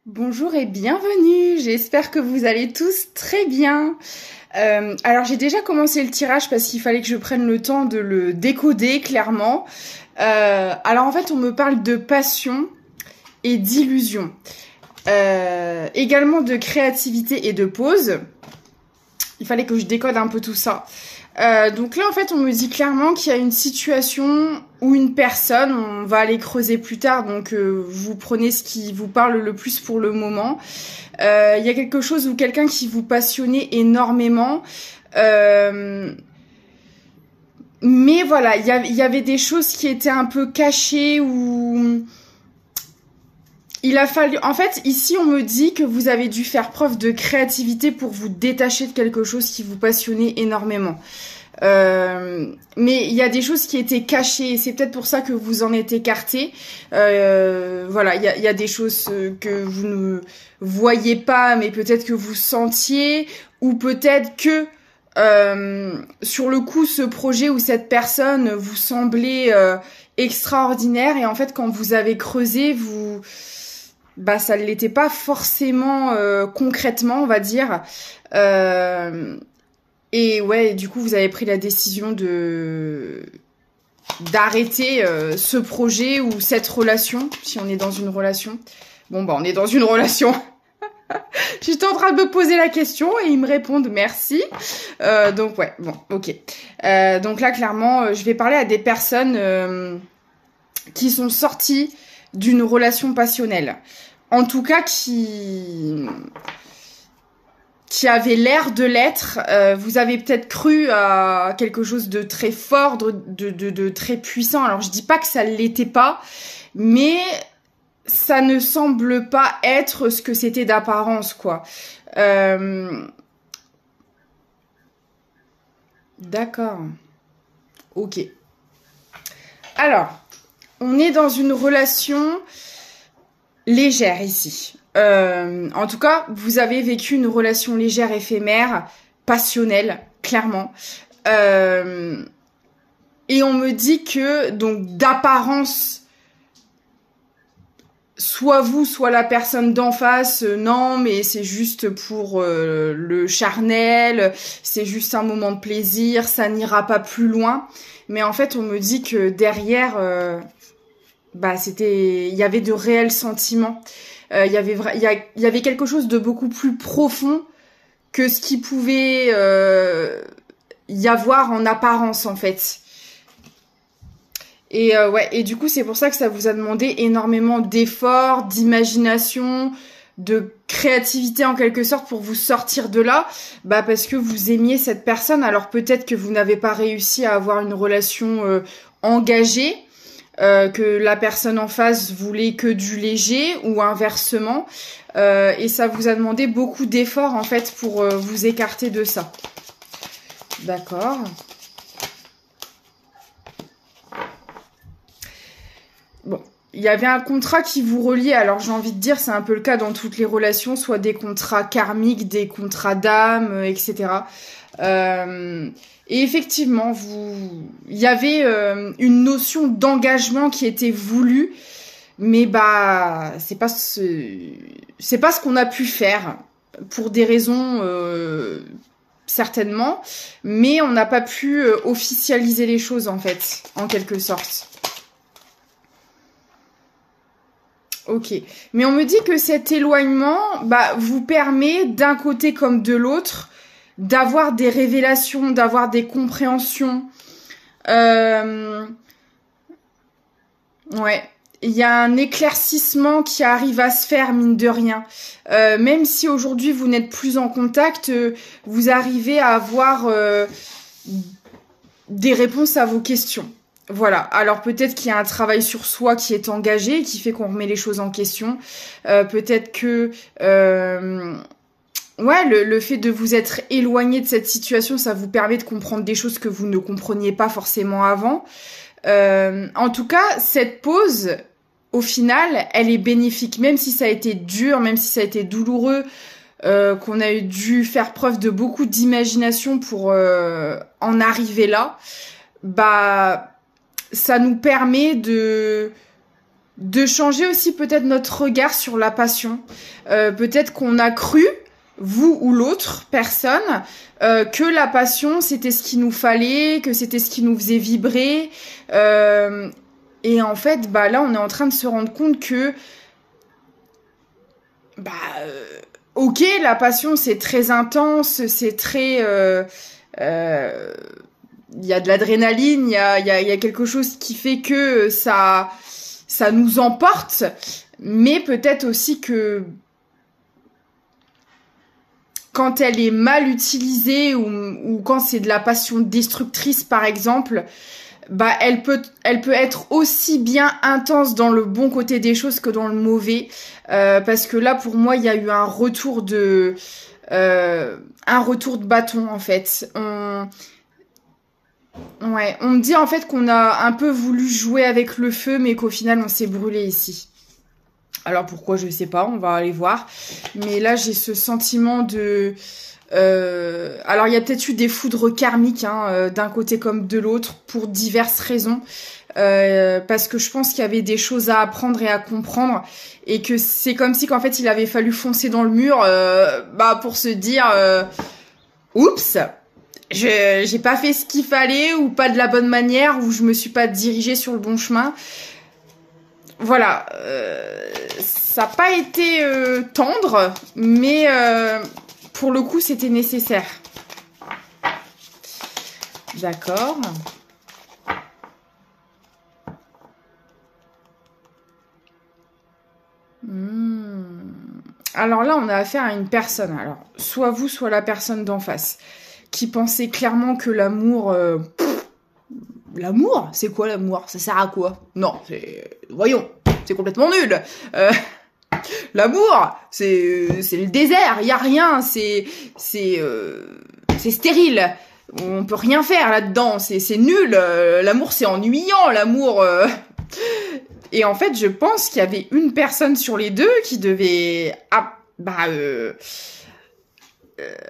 Bonjour et bienvenue, j'espère que vous allez tous très bien. Alors j'ai déjà commencé le tirage parce qu'il fallait que je prenne le temps de le décoder clairement. Alors en fait on me parle de passion et d'illusion. Également de créativité et de pause. Il fallait que je décode un peu tout ça. Donc là en fait on me dit clairement qu'il y a une situation ou une personne, on va aller creuser plus tard, donc vous prenez ce qui vous parle le plus pour le moment. Il y a quelque chose ou quelqu'un qui vous passionnait énormément, mais voilà, il y avait des choses qui étaient un peu cachées ou il a fallu... En fait, ici, on me dit que vous avez dû faire preuve de créativité pour vous détacher de quelque chose qui vous passionnait énormément. Mais il y a des choses qui étaient cachées et c'est peut-être pour ça que vous en êtes écarté. Voilà, il y a des choses que vous ne voyez pas, mais peut-être que vous sentiez, ou peut-être que sur le coup, ce projet ou cette personne vous semblait extraordinaire et en fait, quand vous avez creusé, ça ne l'était pas forcément concrètement, on va dire. Et ouais, du coup, vous avez pris la décision d'arrêter ce projet ou cette relation, si on est dans une relation. Bon, bah, on est dans une relation. J'étais en train de me poser la question et ils me répondent merci. Donc ouais, bon, ok. Donc là, clairement, je vais parler à des personnes qui sont sorties d'une relation passionnelle. En tout cas, qui avait l'air de l'être. Vous avez peut-être cru à quelque chose de très fort, de très puissant. Alors, je dis pas que ça l'était pas, mais ça ne semble pas être ce que c'était d'apparence, quoi. D'accord. Ok. Alors, on est dans une relation légère ici. En tout cas, vous avez vécu une relation légère, éphémère, passionnelle, clairement. Et on me dit que, donc, d'apparence, soit vous, soit la personne d'en face, non, mais c'est juste pour le charnel, c'est juste un moment de plaisir, ça n'ira pas plus loin. Mais en fait, on me dit que derrière, il y avait de réels sentiments. Il y avait quelque chose de beaucoup plus profond que ce qui pouvait y avoir en apparence, en fait. Et du coup, c'est pour ça que ça vous a demandé énormément d'efforts, d'imagination, de créativité en quelque sorte pour vous sortir de là, parce que vous aimiez cette personne. Alors peut-être que vous n'avez pas réussi à avoir une relation engagée, que la personne en face voulait que du léger ou inversement, et ça vous a demandé beaucoup d'efforts en fait pour vous écarter de ça. D'accord. Bon, il y avait un contrat qui vous reliait, alors j'ai envie de dire, c'est un peu le cas dans toutes les relations, soit des contrats karmiques, des contrats d'âme, etc. Et effectivement, il y avait une notion d'engagement qui était voulue, mais c'est pas ce qu'on a pu faire pour des raisons certainement, mais on n'a pas pu officialiser les choses en fait, en quelque sorte. Ok, mais on me dit que cet éloignement vous permet d'un côté comme de l'autre d'avoir des révélations, d'avoir des compréhensions. Ouais, il y a un éclaircissement qui arrive à se faire, mine de rien. Même si aujourd'hui vous n'êtes plus en contact, vous arrivez à avoir des réponses à vos questions. Voilà, alors peut-être qu'il y a un travail sur soi qui est engagé, qui fait qu'on remet les choses en question. Peut-être que le fait de vous être éloigné de cette situation, ça vous permet de comprendre des choses que vous ne compreniez pas forcément avant. En tout cas, cette pause, au final, elle est bénéfique, même si ça a été dur, même si ça a été douloureux, qu'on a dû faire preuve de beaucoup d'imagination pour en arriver là. Ça nous permet de changer aussi peut-être notre regard sur la passion. Peut-être qu'on a cru, vous ou l'autre personne, que la passion c'était ce qu'il nous fallait, que c'était ce qui nous faisait vibrer. Et en fait, bah là, on est en train de se rendre compte que, ok, la passion c'est très intense, c'est très, il y a de l'adrénaline, il y a quelque chose qui fait que ça nous emporte, mais peut-être aussi que quand elle est mal utilisée ou quand c'est de la passion destructrice par exemple, bah elle peut être aussi bien intense dans le bon côté des choses que dans le mauvais, parce que là pour moi il y a eu un retour de bâton en fait. On me dit en fait qu'on a un peu voulu jouer avec le feu, mais qu'au final on s'est brûlé ici. Alors pourquoi, je sais pas, on va aller voir. Mais là j'ai ce sentiment de... alors il y a peut-être eu des foudres karmiques, hein, d'un côté comme de l'autre, pour diverses raisons. Parce que je pense qu'il y avait des choses à apprendre et à comprendre. Et que c'est comme si qu'en fait il avait fallu foncer dans le mur pour se dire... oups, j'ai pas fait ce qu'il fallait, ou pas de la bonne manière, ou je me suis pas dirigée sur le bon chemin. Voilà, ça n'a pas été tendre, mais pour le coup c'était nécessaire. D'accord. Alors là on a affaire à une personne, alors soit vous, soit la personne d'en face, qui pensait clairement que l'amour... l'amour, c'est quoi l'amour? Ça sert à quoi? Non, voyons, c'est complètement nul. L'amour, c'est le désert, il y a rien, c'est stérile. On peut rien faire là-dedans, c'est nul. L'amour, c'est ennuyant, l'amour. Et en fait, je pense qu'il y avait une personne sur les deux qui devait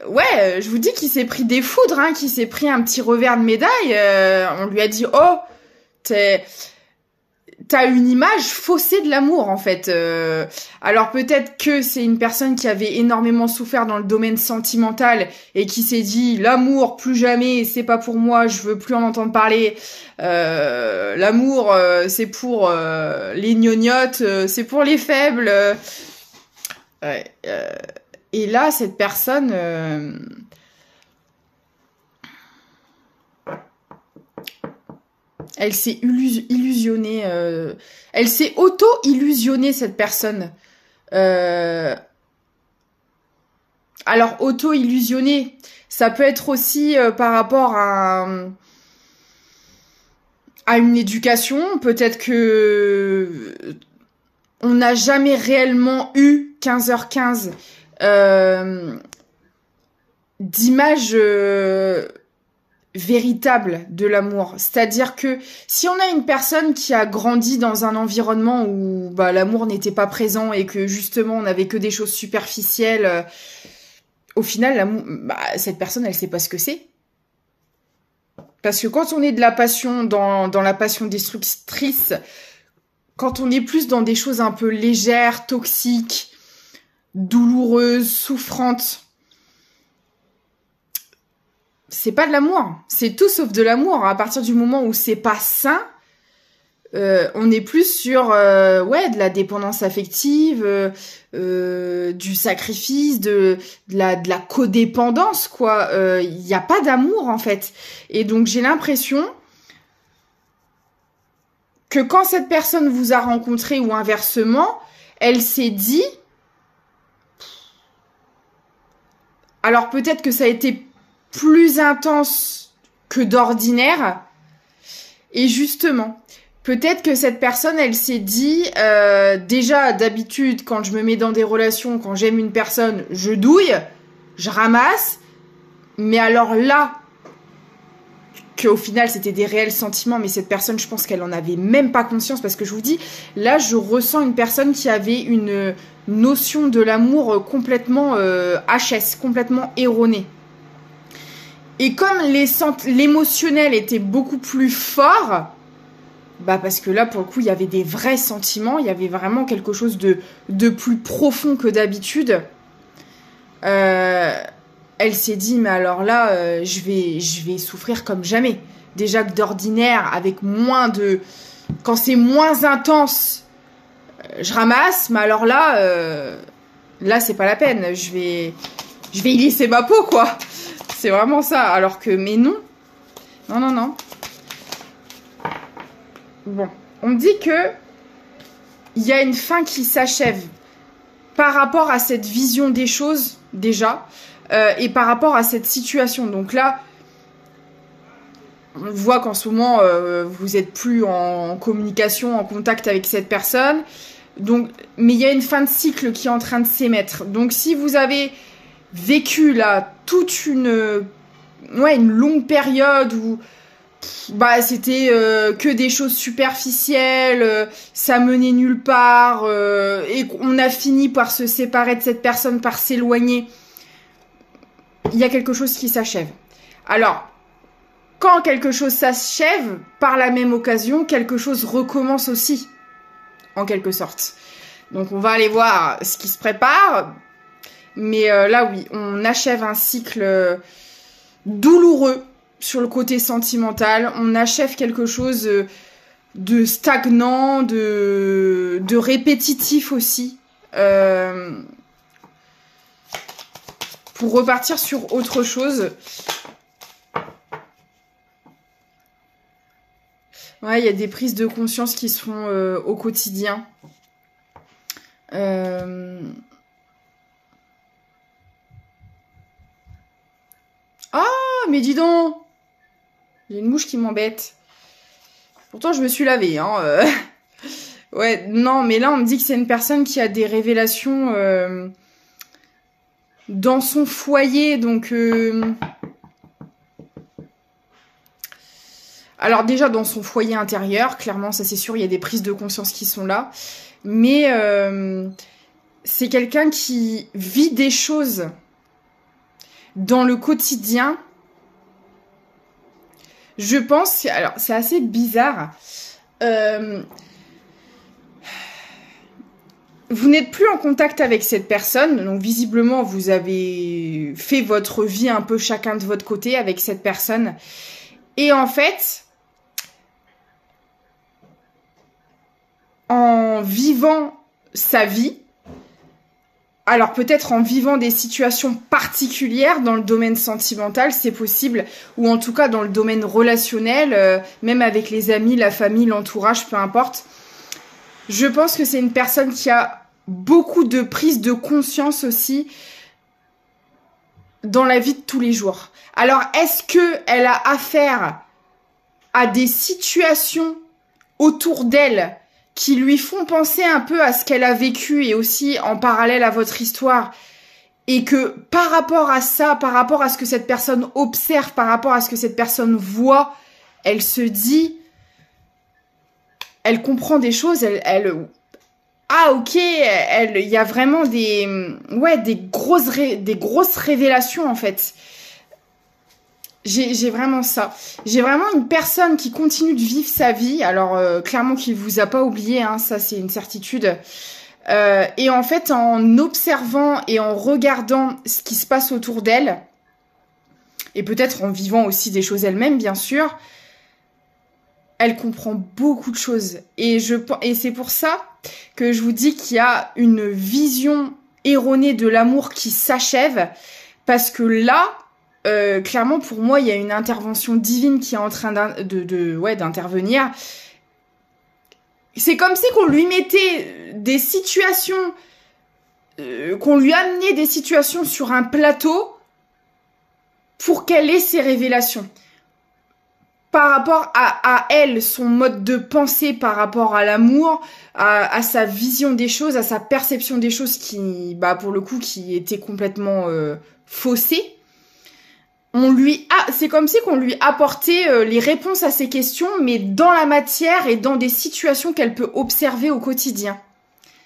ouais, je vous dis qu'il s'est pris des foudres, hein, qu'il s'est pris un petit revers de médaille. On lui a dit, oh, t'as une image faussée de l'amour, en fait. Alors peut-être que c'est une personne qui avait énormément souffert dans le domaine sentimental et qui s'est dit, l'amour, plus jamais, c'est pas pour moi, je veux plus en entendre parler. L'amour, c'est pour les gnognottes, c'est pour les faibles. Et là, cette personne... elle s'est illusionnée. Elle s'est auto-illusionnée, cette personne. Alors, auto-illusionnée, ça peut être aussi par rapport à une éducation. Peut-être que on n'a jamais réellement eu 15h15 d'image véritable de l'amour. C'est-à-dire que si on a une personne qui a grandi dans un environnement où l'amour n'était pas présent et que justement on n'avait que des choses superficielles, au final l'amour, cette personne elle sait pas ce que c'est. Parce que quand on est de la passion dans la passion destructrice, quand on est plus dans des choses un peu légères, toxiques, douloureuses, souffrantes, c'est pas de l'amour, c'est tout sauf de l'amour. À partir du moment où c'est pas sain, on est plus sur de la dépendance affective, du sacrifice, de la codépendance, quoi. Il y a pas d'amour en fait. Et donc j'ai l'impression que quand cette personne vous a rencontré ou inversement, elle s'est dit, alors peut-être que ça a été plus intense que d'ordinaire, et justement, peut-être que cette personne, elle s'est dit, déjà d'habitude, quand je me mets dans des relations, quand j'aime une personne, je douille, je ramasse, mais alors là, qu'au final c'était des réels sentiments, mais cette personne, je pense qu'elle en avait même pas conscience, parce que je vous dis, là je ressens une personne qui avait une notion de l'amour complètement HS, complètement erronée. Et comme l'émotionnel était beaucoup plus fort, Bah parce que là, pour le coup, il y avait des vrais sentiments, il y avait vraiment quelque chose de plus profond que d'habitude. Elle s'est dit, mais alors là, je vais souffrir comme jamais. Déjà que d'ordinaire, avec moins de... Quand c'est moins intense, je ramasse, mais alors là, là, c'est pas la peine. Je vais y laisser ma peau, quoi. C'est vraiment ça. Alors que, mais non. Non, non, non. Bon, on me dit que il y a une fin qui s'achève par rapport à cette vision des choses, déjà, et par rapport à cette situation. Donc là, on voit qu'en ce moment, vous êtes plus en communication, en contact avec cette personne. Donc, mais il y a une fin de cycle qui est en train de s'émettre. Donc, si vous avez vécu là toute une longue période où bah c'était que des choses superficielles, ça menait nulle part, et on a fini par se séparer de cette personne, par s'éloigner, il y a quelque chose qui s'achève. Alors, quand quelque chose s'achève, par la même occasion, quelque chose recommence aussi, en quelque sorte. Donc on va aller voir ce qui se prépare. Mais là, oui, on achève un cycle douloureux sur le côté sentimental. On achève quelque chose de stagnant, de répétitif aussi. Pour repartir sur autre chose. Ouais, il y a des prises de conscience qui se font au quotidien. Ah, mais dis donc! J'ai une mouche qui m'embête. Pourtant, je me suis lavée, hein. Ouais, non, mais là, on me dit que c'est une personne qui a des révélations dans son foyer, donc... Alors déjà, dans son foyer intérieur, clairement, ça c'est sûr, il y a des prises de conscience qui sont là. Mais c'est quelqu'un qui vit des choses dans le quotidien. Je pense... Alors, c'est assez bizarre. Vous n'êtes plus en contact avec cette personne. Donc, visiblement, vous avez fait votre vie un peu chacun de votre côté avec cette personne. Et en fait... en vivant sa vie, alors peut-être en vivant des situations particulières dans le domaine sentimental, c'est possible, ou en tout cas dans le domaine relationnel, même avec les amis, la famille, l'entourage, peu importe. Je pense que c'est une personne qui a beaucoup de prise de conscience aussi dans la vie de tous les jours. Alors, est-ce qu'elle a affaire à des situations autour d'elle qui lui font penser un peu à ce qu'elle a vécu et aussi en parallèle à votre histoire, et que par rapport à ça, par rapport à ce que cette personne observe, par rapport à ce que cette personne voit, elle se dit, elle comprend des choses, ah ok, il y a vraiment des grosses révélations en fait. J'ai vraiment ça. J'ai vraiment une personne qui continue de vivre sa vie. Alors, clairement qu'il vous a pas oublié, hein, ça c'est une certitude. Et en fait, en observant et en regardant ce qui se passe autour d'elle, et peut-être en vivant aussi des choses elle-même, bien sûr, elle comprend beaucoup de choses. Et c'est pour ça que je vous dis qu'il y a une vision erronée de l'amour qui s'achève. Parce que là... clairement, pour moi, il y a une intervention divine qui est en train d'intervenir. C'est comme si qu'on lui mettait des situations, qu'on lui amenait des situations sur un plateau pour qu'elle ait ses révélations. Par rapport à elle, son mode de pensée, par rapport à l'amour, à sa vision des choses, à sa perception des choses qui, bah, pour le coup, qui était complètement faussée. C'est comme si qu'on lui apportait les réponses à ses questions, mais dans la matière et dans des situations qu'elle peut observer au quotidien.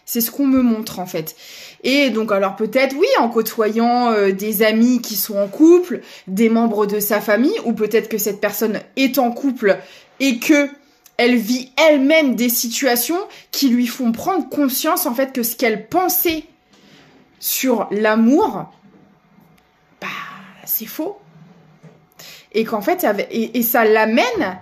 C'est ce qu'on me montre en fait. Et donc alors peut-être oui, en côtoyant des amis qui sont en couple, des membres de sa famille, ou peut-être que cette personne est en couple et que elle vit elle-même des situations qui lui font prendre conscience en fait que ce qu'elle pensait sur l'amour, bah c'est faux. Et qu'en fait, et ça l'amène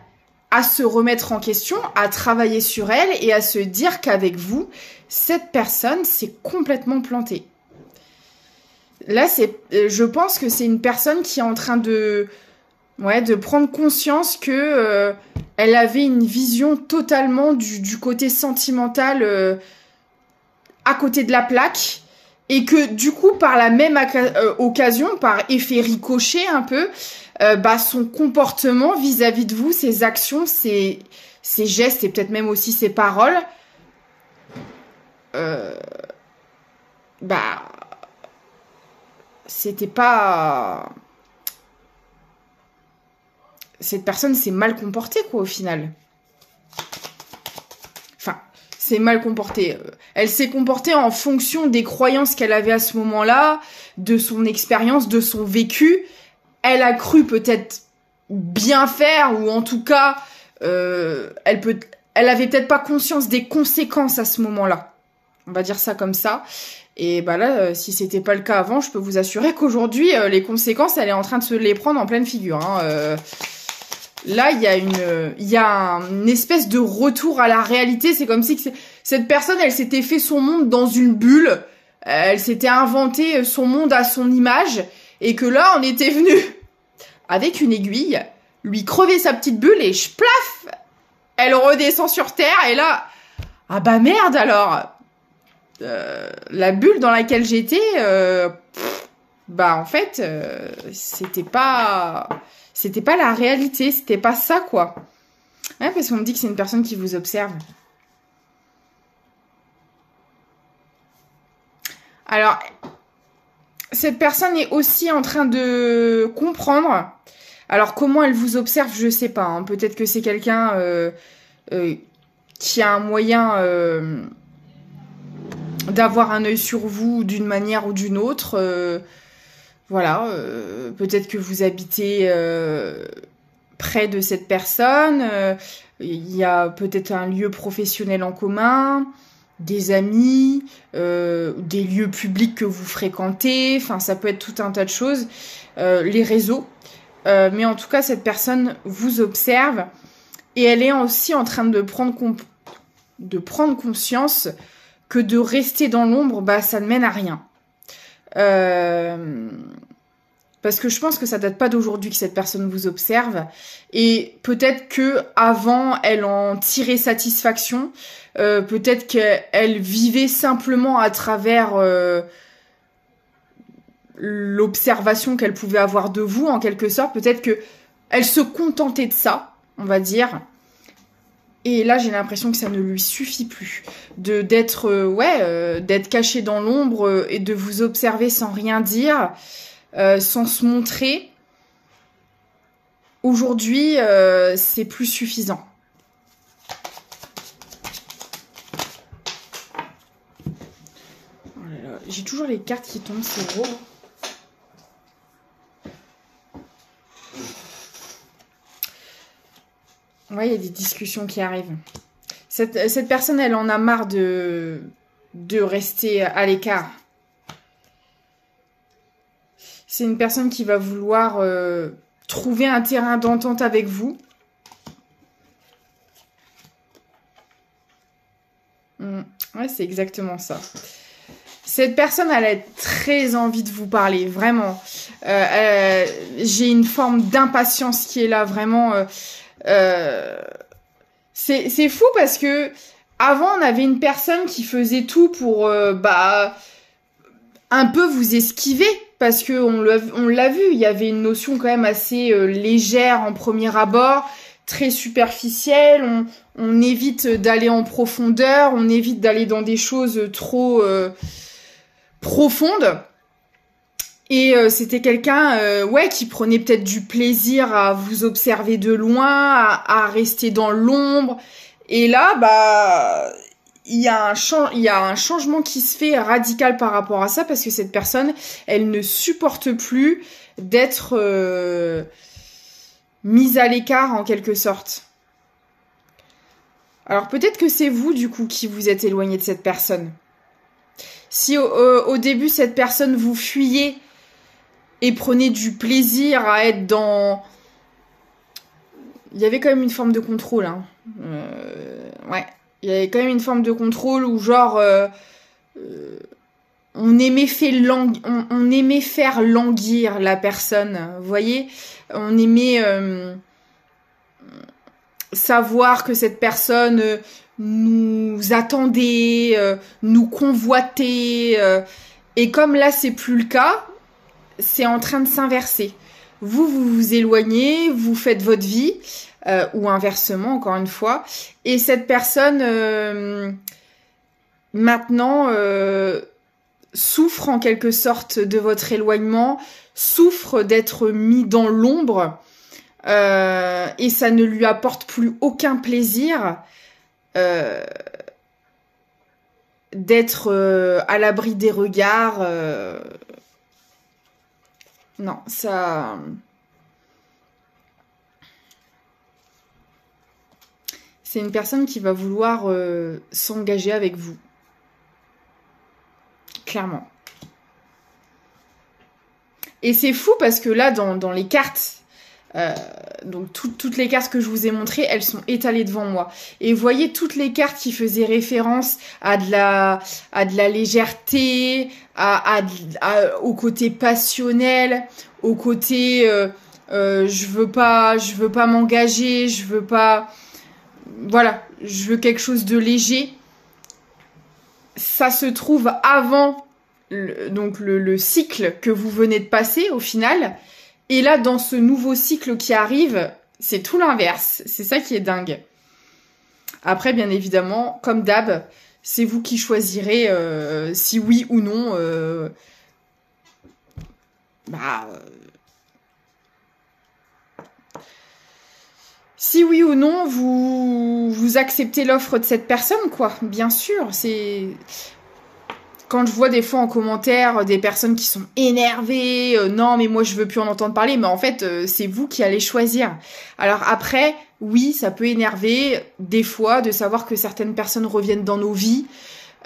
à se remettre en question, à travailler sur elle et à se dire qu'avec vous, cette personne s'est complètement plantée. Là, je pense que c'est une personne qui est en train de prendre conscience que elle avait une vision totalement du côté sentimental à côté de la plaque. Et que du coup, par la même occasion, par effet ricochet un peu, son comportement vis-à-vis de vous, ses actions, ses gestes et peut-être même aussi ses paroles, c'était pas... Cette personne s'est mal comportée, quoi, au final. Enfin, c'est mal comportée. Elle s'est comportée en fonction des croyances qu'elle avait à ce moment-là, de son expérience, de son vécu. Elle a cru peut-être bien faire, ou en tout cas, elle avait peut-être pas conscience des conséquences à ce moment-là. On va dire ça comme ça. Et bah là, si c'était pas le cas avant, je peux vous assurer qu'aujourd'hui, les conséquences, elle est en train de se les prendre en pleine figure. Hein. Là, il y a une espèce de retour à la réalité. C'est comme si cette personne, elle s'était fait son monde dans une bulle. Elle s'était inventé son monde à son image. Et que là, on était venu avec une aiguille, lui crever sa petite bulle et plaf, elle redescend sur Terre. Et là, ah bah merde alors. La bulle dans laquelle j'étais, en fait, c'était pas la réalité, c'était pas ça, quoi. Ouais, parce qu'on me dit que c'est une personne qui vous observe. Alors, cette personne est aussi en train de comprendre. Alors, comment elle vous observe, je sais pas. Hein. Peut-être que c'est quelqu'un qui a un moyen d'avoir un œil sur vous d'une manière ou d'une autre. Peut-être que vous habitez près de cette personne. Il y a peut-être un lieu professionnel en commun, des amis, des lieux publics que vous fréquentez. Enfin, ça peut être tout un tas de choses. Les réseaux. Mais en tout cas, cette personne vous observe et elle est aussi en train de prendre conscience que de rester dans l'ombre, ça ne mène à rien. Parce que je pense que ça date pas d'aujourd'hui que cette personne vous observe. Et peut-être que avant elle en tirait satisfaction. Peut-être qu'elle vivait simplement à travers l'observation qu'elle pouvait avoir de vous, en quelque sorte. Peut-être que elle se contentait de ça, on va dire. Et là, j'ai l'impression que ça ne lui suffit plus d'être cachée dans l'ombre et de vous observer sans rien dire, sans se montrer. Aujourd'hui, c'est plus suffisant. Oh là là, j'ai toujours les cartes qui tombent, c'est gros. Ouais, il y a des discussions qui arrivent. Cette personne, elle en a marre de rester à l'écart. C'est une personne qui va vouloir trouver un terrain d'entente avec vous. Ouais, c'est exactement ça. Cette personne, elle a très envie de vous parler, vraiment. J'ai une forme d'impatience qui est là, vraiment... c'est fou parce que avant on avait une personne qui faisait tout pour un peu vous esquiver parce que on l'a vu, il y avait une notion quand même assez légère en premier abord, très superficielle, on évite d'aller en profondeur, on évite d'aller dans des choses trop profondes. Et c'était quelqu'un qui prenait peut-être du plaisir à vous observer de loin, à rester dans l'ombre. Et là, il y a un changement qui se fait radical par rapport à ça parce que cette personne, elle ne supporte plus d'être mise à l'écart en quelque sorte. Alors peut-être que c'est vous, du coup, qui vous êtes éloigné de cette personne. Si au début, cette personne vous fuyait et prenait du plaisir à être dans... Il y avait quand même une forme de contrôle, hein. Ouais, il y avait quand même une forme de contrôle où genre... on aimait faire languir la personne, vous voyez. On aimait savoir que cette personne nous attendait, nous convoitait. Et comme là, c'est plus le cas, c'est en train de s'inverser. Vous vous éloignez, vous faites votre vie, ou inversement, encore une fois. Et cette personne, maintenant... souffre en quelque sorte de votre éloignement, souffre d'être mis dans l'ombre, et ça ne lui apporte plus aucun plaisir d'être à l'abri des regards. Non, ça... C'est une personne qui va vouloir s'engager avec vous. Clairement. Et c'est fou parce que là, dans les cartes, donc toutes les cartes que je vous ai montrées, elles sont étalées devant moi. Et vous voyez toutes les cartes qui faisaient référence à de la légèreté, au côté passionnel, au côté je veux pas m'engager, je veux pas... Voilà, je veux quelque chose de léger. Ça se trouve avant le cycle que vous venez de passer au final. Et là, dans ce nouveau cycle qui arrive, c'est tout l'inverse. C'est ça qui est dingue. Après, bien évidemment, comme d'hab, c'est vous qui choisirez si oui ou non... si oui ou non, vous acceptez l'offre de cette personne, quoi. Bien sûr, c'est... Quand je vois des fois en commentaire des personnes qui sont énervées, non mais moi je veux plus en entendre parler, mais en fait c'est vous qui allez choisir. Alors après, oui, ça peut énerver des fois de savoir que certaines personnes reviennent dans nos vies.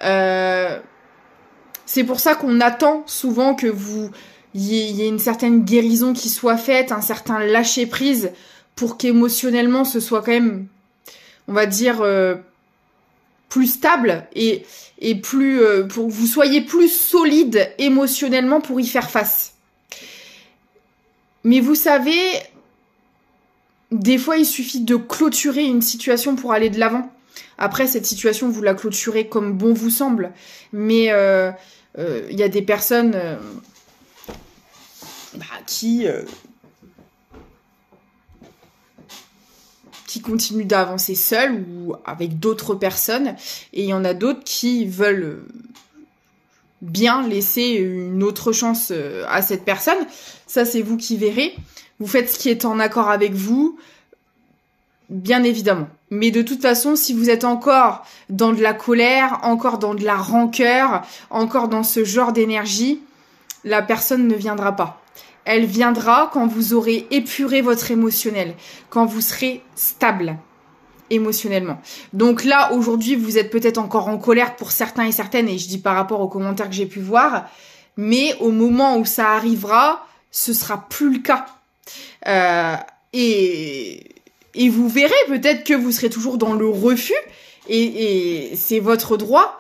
C'est pour ça qu'on attend souvent que il y ait une certaine guérison qui soit faite, un certain lâcher prise, pour qu'émotionnellement ce soit quand même, on va dire, plus stable et plus pour que vous soyez plus solide émotionnellement pour y faire face. Mais vous savez, des fois il suffit de clôturer une situation pour aller de l'avant. Après cette situation vous la clôturez comme bon vous semble, mais il y a des personnes qui continuent d'avancer seuls ou avec d'autres personnes, et il y en a d'autres qui veulent bien laisser une autre chance à cette personne. Ça, c'est vous qui verrez. Vous faites ce qui est en accord avec vous, bien évidemment. Mais de toute façon, si vous êtes encore dans de la colère, encore dans de la rancœur, encore dans ce genre d'énergie, la personne ne viendra pas. Elle viendra quand vous aurez épuré votre émotionnel, quand vous serez stable émotionnellement. Donc là, aujourd'hui, vous êtes peut-être encore en colère pour certains et certaines, et je dis par rapport aux commentaires que j'ai pu voir, mais au moment où ça arrivera, ce sera plus le cas. Et vous verrez peut-être que vous serez toujours dans le refus, et c'est votre droit.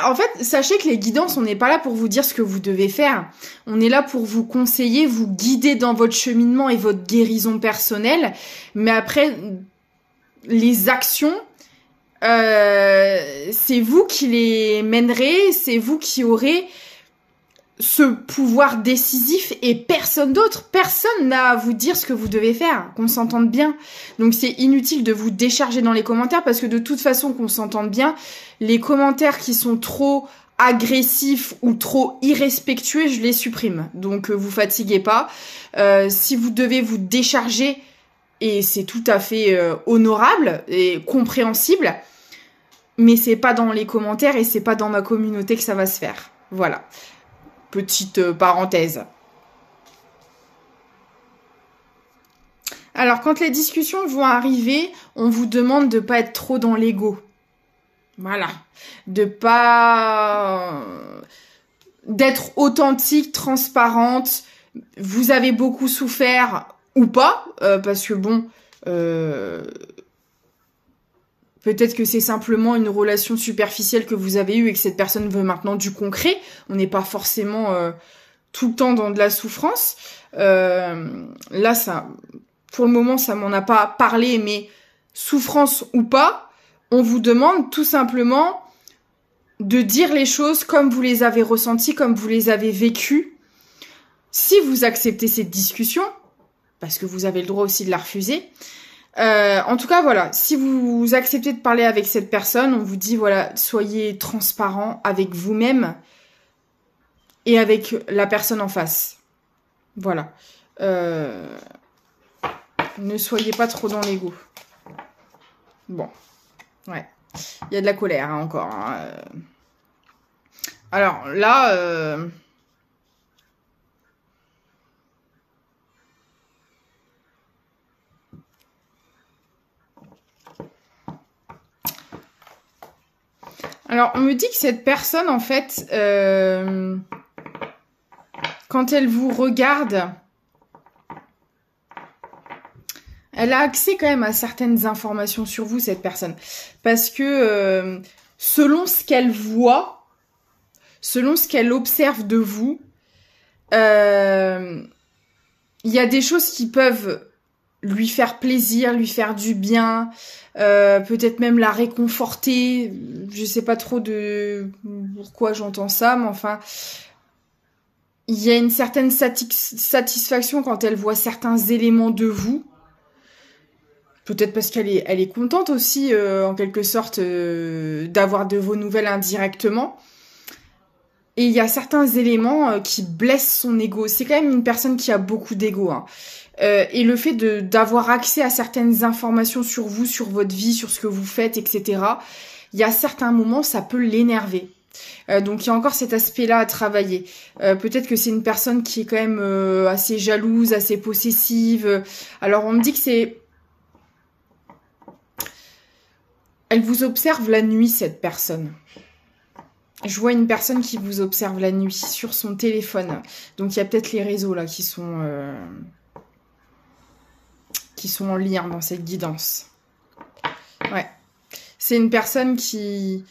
En fait, sachez que les guidances, on n'est pas là pour vous dire ce que vous devez faire. On est là pour vous conseiller, vous guider dans votre cheminement et votre guérison personnelle. Mais après, les actions, c'est vous qui les mènerez, c'est vous qui aurez ce pouvoir décisif et personne d'autre. Personne n'a à vous dire ce que vous devez faire, qu'on s'entende bien. Donc c'est inutile de vous décharger dans les commentaires parce que de toute façon, qu'on s'entende bien, les commentaires qui sont trop agressifs ou trop irrespectueux, je les supprime. Donc vous fatiguez pas. Si vous devez vous décharger, et c'est tout à fait honorable et compréhensible, mais c'est pas dans les commentaires et c'est pas dans ma communauté que ça va se faire. Voilà. Petite parenthèse. Alors, quand les discussions vont arriver, on vous demande de pas être trop dans l'ego. Voilà. De pas... d'être authentique, transparente. Vous avez beaucoup souffert ou pas, parce que bon... peut-être que c'est simplement une relation superficielle que vous avez eue et que cette personne veut maintenant du concret. On n'est pas forcément tout le temps dans de la souffrance. Là, ça, pour le moment, ça m'en a pas parlé, mais souffrance ou pas, on vous demande tout simplement de dire les choses comme vous les avez ressenties, comme vous les avez vécues. Si vous acceptez cette discussion, parce que vous avez le droit aussi de la refuser, en tout cas, voilà, si vous acceptez de parler avec cette personne, on vous dit, voilà, soyez transparent avec vous-même et avec la personne en face. Voilà. Ne soyez pas trop dans l'ego. Bon. Ouais. Il y a de la colère, hein, encore. Hein. Alors, là... Alors, on me dit que cette personne, en fait, quand elle vous regarde, elle a accès quand même à certaines informations sur vous, cette personne. Parce que selon ce qu'elle voit, selon ce qu'elle observe de vous, il y a des choses qui peuvent lui faire plaisir, lui faire du bien, peut-être même la réconforter. Je sais pas trop de pourquoi j'entends ça, mais enfin, il y a une certaine satisfaction quand elle voit certains éléments de vous. Peut-être parce qu'elle est contente aussi, en quelque sorte, d'avoir de vos nouvelles indirectement. Et il y a certains éléments qui blessent son ego. C'est quand même une personne qui a beaucoup d'ego, hein. Et le fait d'avoir accès à certaines informations sur vous, sur votre vie, sur ce que vous faites, etc., il y a certains moments, ça peut l'énerver. Donc il y a encore cet aspect-là à travailler. Peut-être que c'est une personne qui est quand même assez jalouse, assez possessive. Alors on me dit que c'est... Elle vous observe la nuit, cette personne. Je vois une personne qui vous observe la nuit sur son téléphone. Donc il y a peut-être les réseaux là qui sont en lien dans cette guidance. Ouais. C'est une personne qui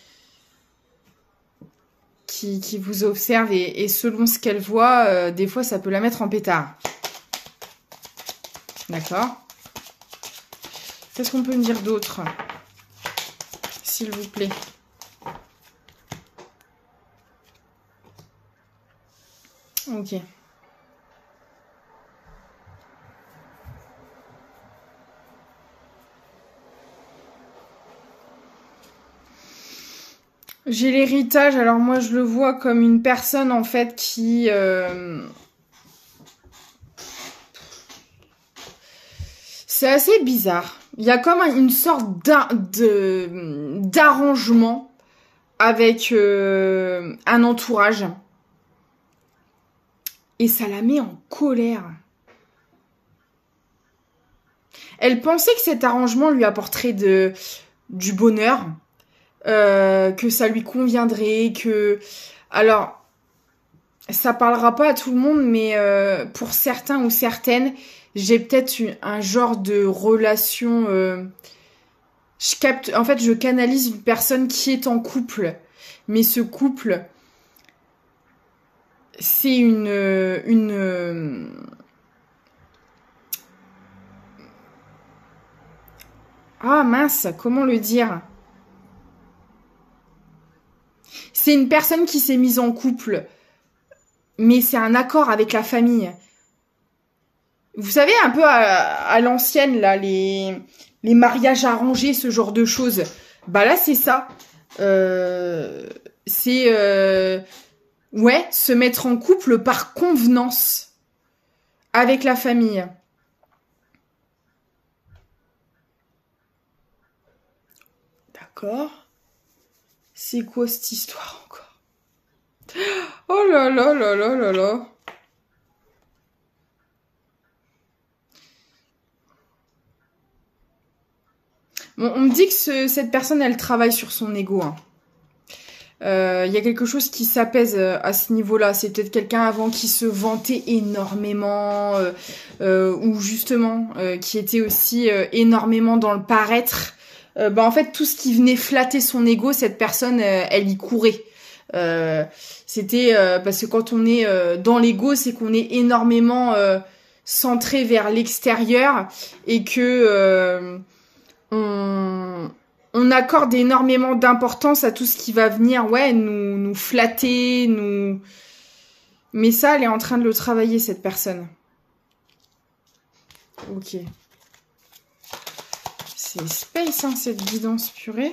vous observe et selon ce qu'elle voit, des fois ça peut la mettre en pétard. D'accord. Qu'est-ce qu'on peut me dire d'autre, s'il vous plaît? Ok. J'ai l'héritage, alors moi je le vois comme une personne en fait qui... C'est assez bizarre. Il y a comme une sorte d'arrangement avec un entourage. Et ça la met en colère. Elle pensait que cet arrangement lui apporterait du bonheur, que ça lui conviendrait, que... Alors, ça parlera pas à tout le monde, mais pour certains ou certaines, j'ai peut-être un genre de relation... je canalise une personne qui est en couple. Mais ce couple, c'est une Ah mince, comment le dire? C'est une personne qui s'est mise en couple, mais c'est un accord avec la famille. Vous savez, un peu à l'ancienne, là, les mariages arrangés, ce genre de choses. Bah là, c'est ça. Ouais, se mettre en couple par convenance avec la famille. D'accord. C'est quoi cette histoire encore? Oh là là là là là là. Bon, on me dit que cette personne, elle travaille sur son ego. Hein. Y a quelque chose qui s'apaise à ce niveau-là. C'est peut-être quelqu'un avant qui se vantait énormément, ou justement qui était aussi énormément dans le paraître. En fait, tout ce qui venait flatter son ego, cette personne, elle y courait. C'était parce que quand on est dans l'ego, c'est qu'on est énormément centré vers l'extérieur et que on accorde énormément d'importance à tout ce qui va venir, nous flatter, nous. Mais ça, elle est en train de le travailler, cette personne. Ok. C'est space, hein, cette guidance purée.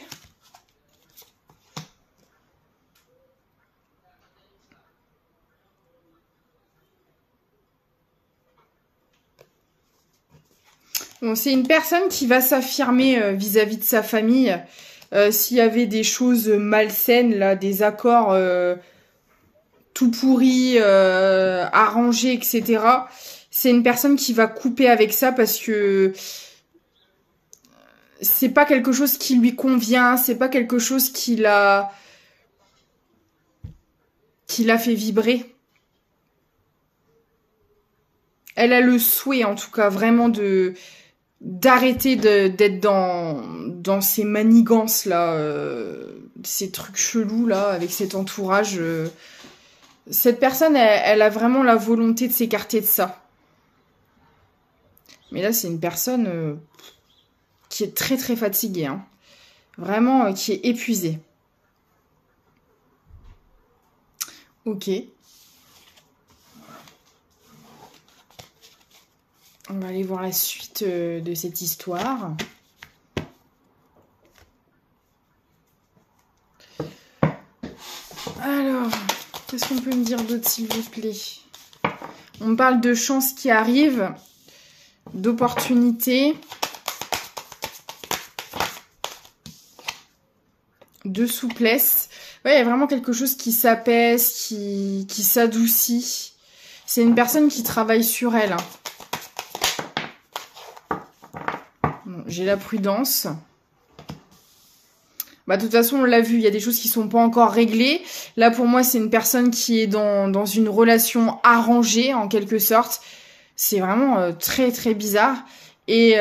Bon, c'est une personne qui va s'affirmer vis-à-vis de sa famille. S'il y avait des choses malsaines, là, des accords tout pourris, arrangés, etc. C'est une personne qui va couper avec ça parce que c'est pas quelque chose qui lui convient, c'est pas quelque chose qui l'a fait vibrer. Elle a le souhait, en tout cas, vraiment d'arrêter d'être dans ces manigances là, ces trucs chelous là avec cet entourage. Cette personne, elle a vraiment la volonté de s'écarter de ça. Mais là, c'est une personne qui est très très fatiguée, hein. Vraiment qui est épuisée. Ok. On va aller voir la suite de cette histoire. Alors, qu'est-ce qu'on peut me dire d'autre, s'il vous plaît? On me parle de chances qui arrivent, d'opportunités, de souplesse. Ouais, il y a vraiment quelque chose qui s'apaise, qui s'adoucit. C'est une personne qui travaille sur elle, hein. J'ai la prudence. De toute façon, on l'a vu, il y a des choses qui sont pas encore réglées. Là, pour moi, c'est une personne qui est dans une relation arrangée, en quelque sorte. C'est vraiment très, très bizarre. Et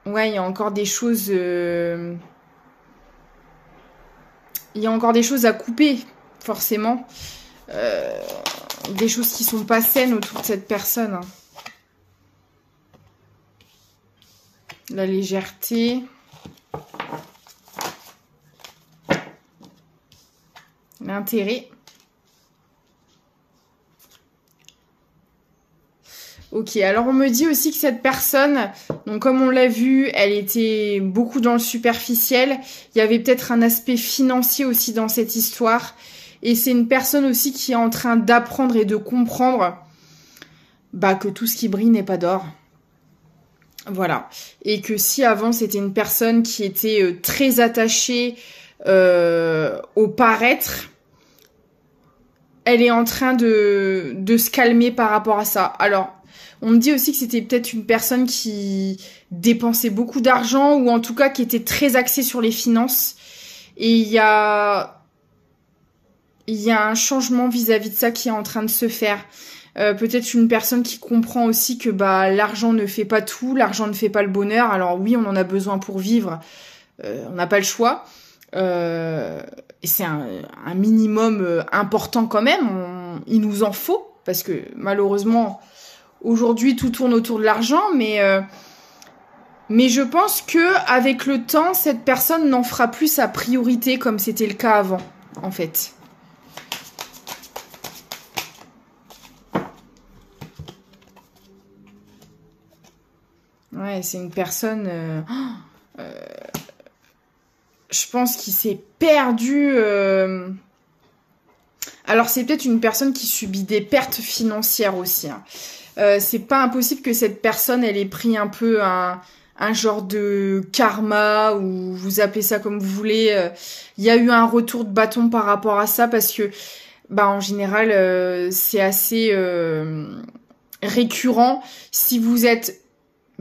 ouais, il y a encore des choses... Il y a encore des choses à couper, forcément. Des choses qui sont pas saines autour de cette personne, hein. La légèreté. L'intérêt. Ok, alors on me dit aussi que cette personne, donc comme on l'a vu, elle était beaucoup dans le superficiel. Il y avait peut-être un aspect financier aussi dans cette histoire. Et c'est une personne aussi qui est en train d'apprendre et de comprendre que tout ce qui brille n'est pas d'or. Voilà. Et que si avant c'était une personne qui était très attachée au paraître, elle est en train de se calmer par rapport à ça. Alors, on me dit aussi que c'était peut-être une personne qui dépensait beaucoup d'argent ou en tout cas qui était très axée sur les finances. Et il y a un changement vis-à-vis de ça qui est en train de se faire. Peut-être une personne qui comprend aussi que l'argent ne fait pas tout, l'argent ne fait pas le bonheur. Alors oui, on en a besoin pour vivre, on n'a pas le choix. Et c'est un minimum important quand même, il nous en faut, parce que malheureusement, aujourd'hui, tout tourne autour de l'argent, mais je pense que avec le temps, cette personne n'en fera plus sa priorité comme c'était le cas avant, en fait. Ouais, c'est une personne... je pense qu'il s'est perdu... Alors, c'est peut-être une personne qui subit des pertes financières aussi, hein. C'est pas impossible que cette personne, elle ait pris un peu un genre de karma, ou vous appelez ça comme vous voulez. Il y a eu un retour de bâton par rapport à ça, parce que, en général, c'est assez récurrent. Si vous êtes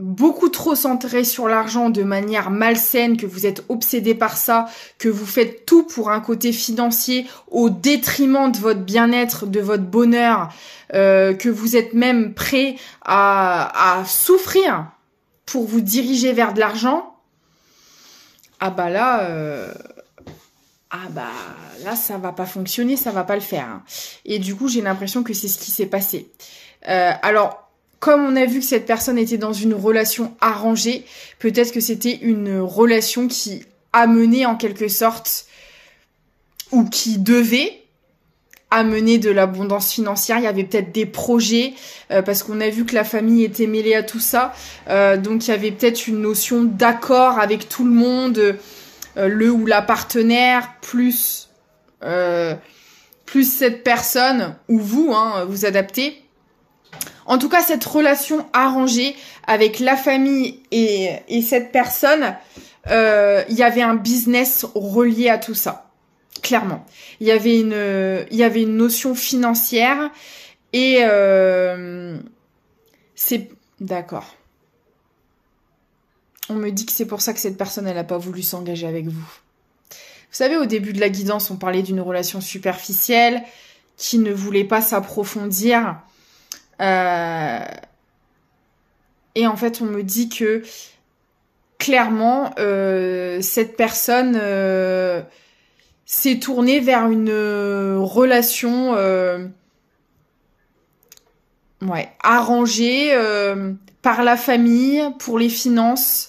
beaucoup trop centré sur l'argent de manière malsaine, que vous êtes obsédé par ça, que vous faites tout pour un côté financier au détriment de votre bien-être, de votre bonheur, que vous êtes même prêt à souffrir pour vous diriger vers de l'argent, ah bah là, ça va pas fonctionner, ça va pas le faire. Hein. Et du coup, j'ai l'impression que c'est ce qui s'est passé. Alors, comme on a vu que cette personne était dans une relation arrangée, peut-être que c'était une relation qui amenait en quelque sorte, ou qui devait amener de l'abondance financière. Il y avait peut-être des projets, parce qu'on a vu que la famille était mêlée à tout ça. Donc il y avait peut-être une notion d'accord avec tout le monde, le ou la partenaire, plus cette personne, ou vous, hein, vous adaptez. En tout cas, cette relation arrangée avec la famille et cette personne, il y avait un business relié à tout ça, clairement. Il y avait une notion financière et c'est d'accord. On me dit que c'est pour ça que cette personne, elle n'a pas voulu s'engager avec vous. Vous savez, au début de la guidance, on parlait d'une relation superficielle qui ne voulait pas s'approfondir. Et en fait, on me dit que clairement, cette personne s'est tournée vers une relation arrangée par la famille pour les finances,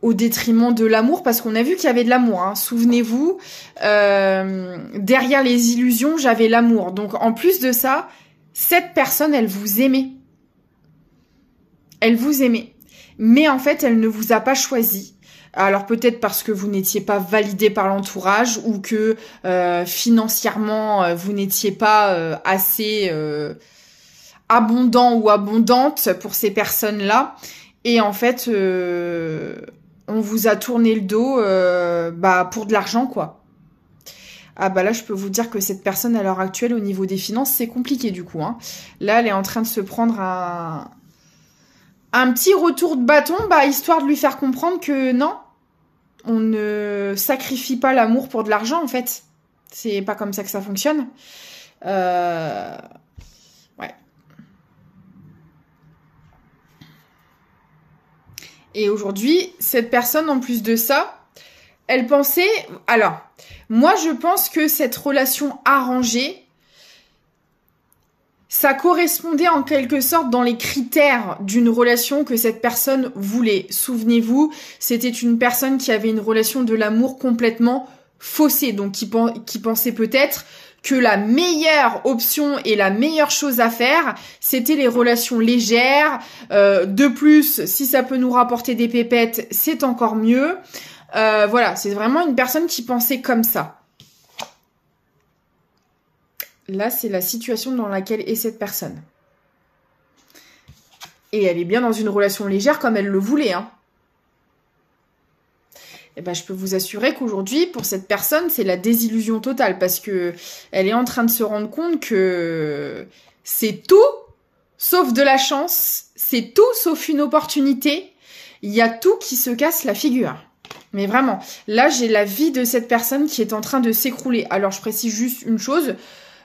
au détriment de l'amour, parce qu'on a vu qu'il y avait de l'amour. Hein. Souvenez-vous, derrière les illusions, j'avais l'amour. Donc en plus de ça, cette personne, elle vous aimait. Elle vous aimait. Mais en fait, elle ne vous a pas choisi. Alors peut-être parce que vous n'étiez pas validé par l'entourage ou que financièrement, vous n'étiez pas assez abondant ou abondante pour ces personnes-là. Et en fait, on vous a tourné le dos pour de l'argent, quoi. Ah bah là, je peux vous dire que cette personne, à l'heure actuelle, au niveau des finances, c'est compliqué du coup. Hein. Là, elle est en train de se prendre un petit retour de bâton, histoire de lui faire comprendre que non, on ne sacrifie pas l'amour pour de l'argent, en fait. C'est pas comme ça que ça fonctionne. Ouais. Et aujourd'hui, cette personne, en plus de ça, elle pensait... Alors, moi, je pense que cette relation arrangée, ça correspondait en quelque sorte dans les critères d'une relation que cette personne voulait. Souvenez-vous, c'était une personne qui avait une relation de l'amour complètement faussée, donc qui pensait peut-être que la meilleure option et la meilleure chose à faire, c'était les relations légères. De plus, si ça peut nous rapporter des pépettes, c'est encore mieux. Voilà, c'est vraiment une personne qui pensait comme ça. Là, c'est la situation dans laquelle est cette personne. Et elle est bien dans une relation légère comme elle le voulait, hein. Eh ben, je peux vous assurer qu'aujourd'hui, pour cette personne, c'est la désillusion totale parce que elle est en train de se rendre compte que c'est tout sauf de la chance, c'est tout sauf une opportunité. Il y a tout qui se casse la figure. Mais vraiment, là, j'ai la vie de cette personne qui est en train de s'écrouler. Alors, je précise juste une chose,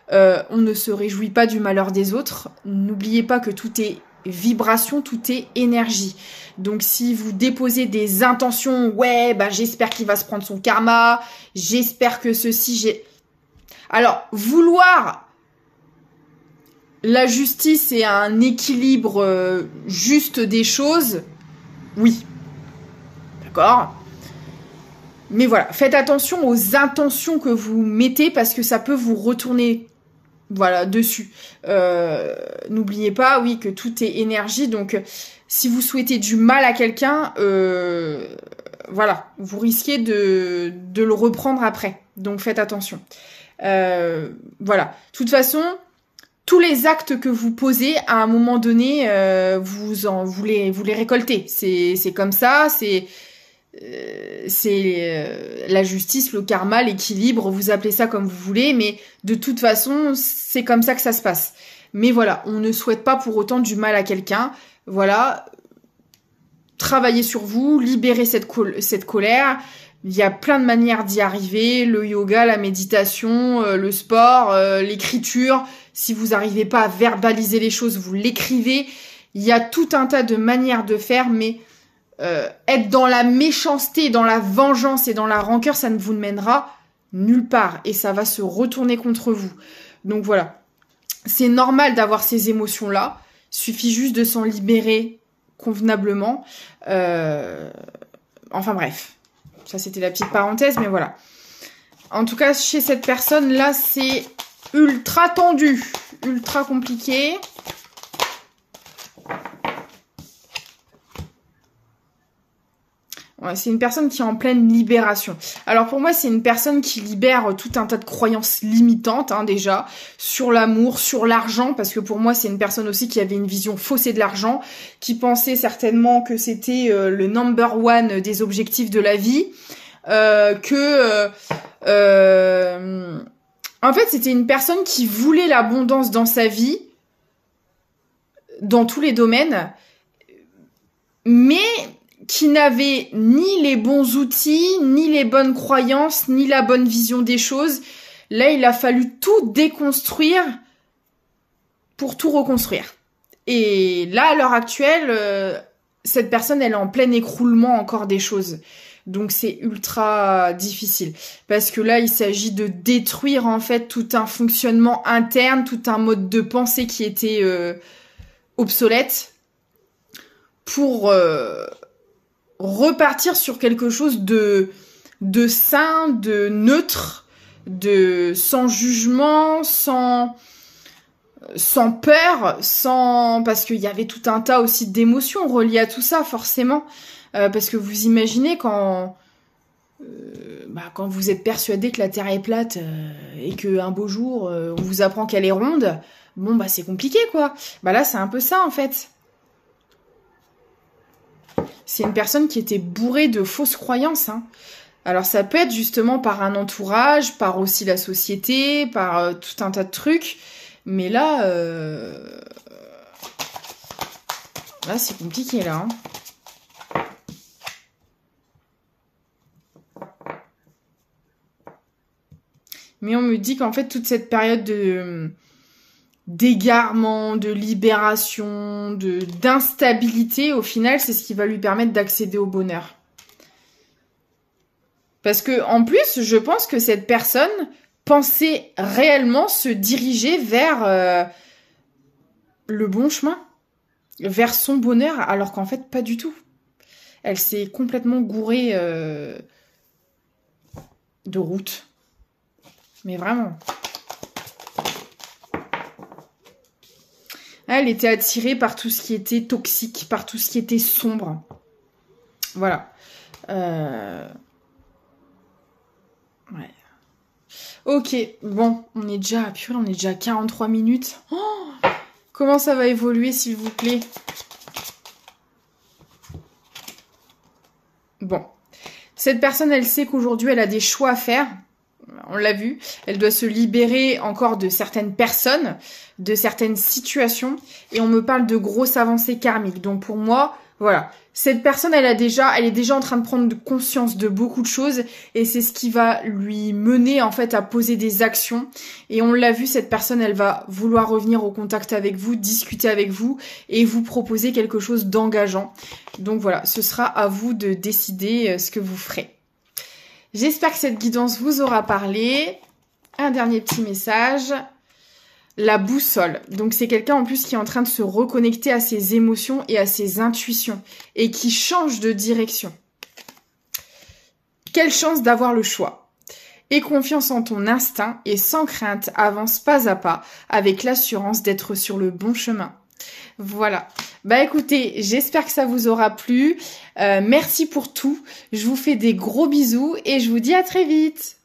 on ne se réjouit pas du malheur des autres. N'oubliez pas que tout est vibration, tout est énergie. Donc si vous déposez des intentions, j'espère qu'il va se prendre son karma, j'espère que alors, vouloir la justice et un équilibre juste des choses, oui. D'accord ? Mais voilà, faites attention aux intentions que vous mettez parce que ça peut vous retourner dessus. N'oubliez pas, oui, que tout est énergie. Donc, si vous souhaitez du mal à quelqu'un, vous risquez de le reprendre après. Donc, faites attention. De toute façon, tous les actes que vous posez, à un moment donné, vous les récoltez. C'est comme ça, c'est la justice, le karma, l'équilibre, vous appelez ça comme vous voulez, mais de toute façon, c'est comme ça que ça se passe. Mais voilà, on ne souhaite pas pour autant du mal à quelqu'un. voilà, travaillez sur vous, libérez cette colère. Il y a plein de manières d'y arriver, le yoga, la méditation, le sport, l'écriture. Si vous n'arrivez pas à verbaliser les choses, vous l'écrivez. Il y a tout un tas de manières de faire, mais être dans la méchanceté, dans la vengeance et dans la rancœur, ça ne vous mènera nulle part et ça va se retourner contre vous. Donc voilà, c'est normal d'avoir ces émotions-là. Il suffit juste de s'en libérer convenablement. Enfin bref. Ça, c'était la petite parenthèse, mais voilà. En tout cas, chez cette personne-là, c'est ultra tendu, ultra compliqué. Ouais, c'est une personne qui est en pleine libération. Alors pour moi, c'est une personne qui libère tout un tas de croyances limitantes, déjà, sur l'amour, sur l'argent, parce que pour moi, c'est une personne aussi qui avait une vision faussée de l'argent, qui pensait certainement que c'était le number one des objectifs de la vie, en fait, c'était une personne qui voulait l'abondance dans sa vie, dans tous les domaines, mais qui n'avait ni les bons outils, ni les bonnes croyances, ni la bonne vision des choses. Là, il a fallu tout déconstruire pour tout reconstruire. Et là, à l'heure actuelle, cette personne, elle est en plein écroulement encore des choses. Donc, c'est ultra difficile. Parce que là, il s'agit de détruire, en fait, tout un fonctionnement interne, tout un mode de pensée qui était obsolète pour repartir sur quelque chose de sain, de neutre, sans jugement, sans peur, parce qu'il y avait tout un tas aussi d'émotions reliées à tout ça, forcément. Parce que vous imaginez quand vous êtes persuadé que la Terre est plate et qu'un beau jour, on vous apprend qu'elle est ronde, c'est compliqué, quoi. Là, c'est un peu ça, en fait. C'est une personne qui était bourrée de fausses croyances. Alors ça peut être justement par un entourage, par aussi la société, par tout un tas de trucs. Mais là, c'est compliqué là. Mais on me dit qu'en fait toute cette période d'égarement, de libération, d'instabilité, au final, c'est ce qui va lui permettre d'accéder au bonheur. Parce que, en plus, je pense que cette personne pensait réellement se diriger vers le bon chemin, vers son bonheur, alors qu'en fait, pas du tout. Elle s'est complètement gourée de route. Mais vraiment. Elle était attirée par tout ce qui était toxique, par tout ce qui était sombre. Voilà. Ouais. Ok, bon, on est déjà à 43 minutes. Oh, comment ça va évoluer, s'il vous plaît? Bon. Cette personne, elle sait qu'aujourd'hui, elle a des choix à faire. On l'a vu, elle doit se libérer encore de certaines personnes, de certaines situations, et on me parle de grosses avancées karmiques. Donc pour moi, voilà, cette personne, elle est déjà en train de prendre conscience de beaucoup de choses, et c'est ce qui va lui mener en fait à poser des actions. Et on l'a vu, cette personne, elle va vouloir revenir au contact avec vous, discuter avec vous, et vous proposer quelque chose d'engageant. Donc voilà, ce sera à vous de décider ce que vous ferez. J'espère que cette guidance vous aura parlé. Un dernier petit message. La boussole. Donc c'est quelqu'un en plus qui est en train de se reconnecter à ses émotions et à ses intuitions. Et qui change de direction. Quelle chance d'avoir le choix. Aie confiance en ton instinct et sans crainte, avance pas à pas avec l'assurance d'être sur le bon chemin. Voilà. Écoutez, j'espère que ça vous aura plu. Merci pour tout. Je vous fais des gros bisous et je vous dis à très vite.